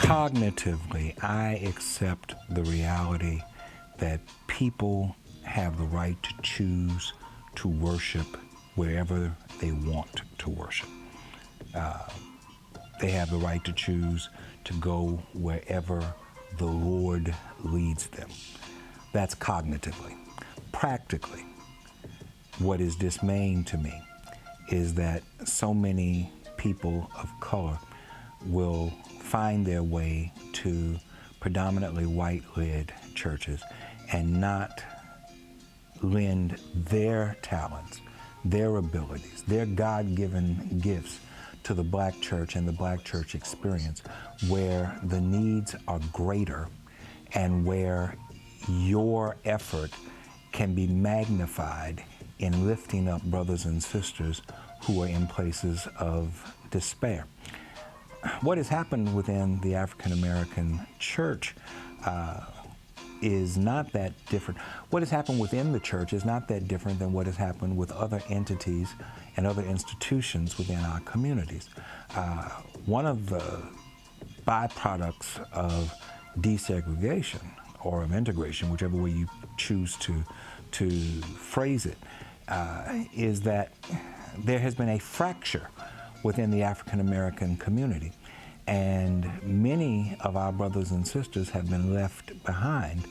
Cognitively, I accept the reality that people have the right to choose to worship wherever they want to worship. They have the right to choose to go wherever the Lord leads them. That's cognitively. Practically, what is dismaying to me is that so many people of color will find their way to predominantly white-led churches and not lend their talents, their abilities, their God-given gifts to the black church and the black church experience, where the needs are greater and where your effort can be magnified in lifting up brothers and sisters who are in places of despair. What has happened within the African American church is not that different. What has happened within the church is not that different than what has happened with other entities and other institutions within our communities. One of the byproducts of desegregation or of integration, whichever way you choose to phrase it, is that there has been a fracture within the African American community. And many of our brothers and sisters have been left behind,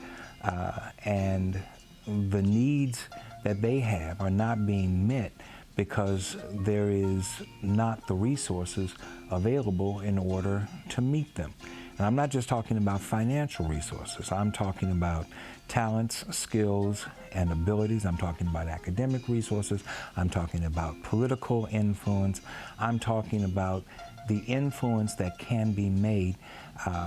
and the needs that they have are not being met because there is not the resources available in order to meet them. And I'm not just talking about financial resources. I'm talking about talents, skills, and abilities. I'm talking about academic resources. I'm talking about political influence. I'm talking about the influence that can be made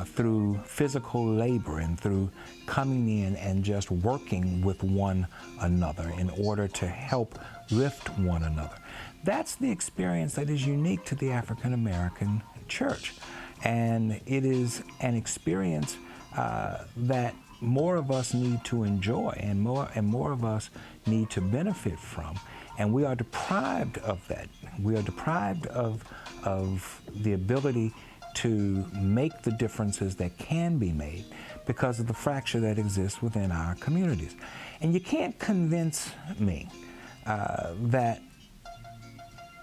through physical labor and through coming in and just working with one another in order to help lift one another. That's the experience that is unique to the African American church. And it is an experience that more of us need to enjoy and more of us need to benefit from. And we are deprived of that. We are deprived of the ability to make the differences that can be made because of the fracture that exists within our communities. And you can't convince me that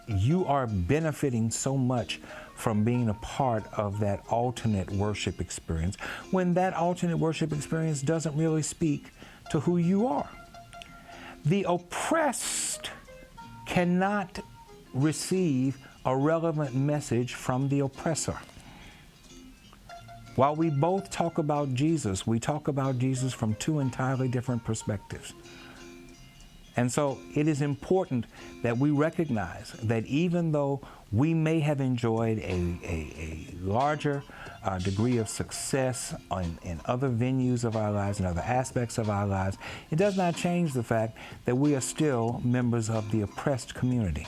you are benefiting so much from being a part of that alternate worship experience when that alternate worship experience doesn't really speak to who you are. The oppressed cannot receive a relevant message from the oppressor. While we both talk about Jesus, we talk about Jesus from two entirely different perspectives. And so it is important that we recognize that even though we may have enjoyed a larger degree of success in other venues of our lives and other aspects of our lives, it does not change the fact that we are still members of the oppressed community.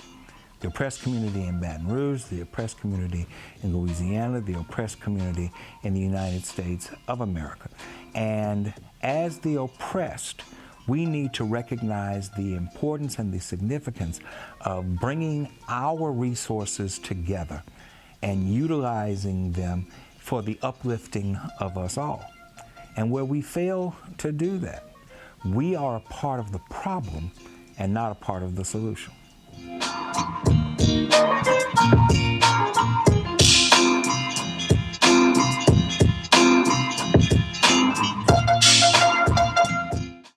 The oppressed community in Baton Rouge, the oppressed community in Louisiana, the oppressed community in the United States of America. And as the oppressed, we need to recognize the importance and the significance of bringing our resources together and utilizing them for the uplifting of us all. And where we fail to do that, we are a part of the problem and not a part of the solution.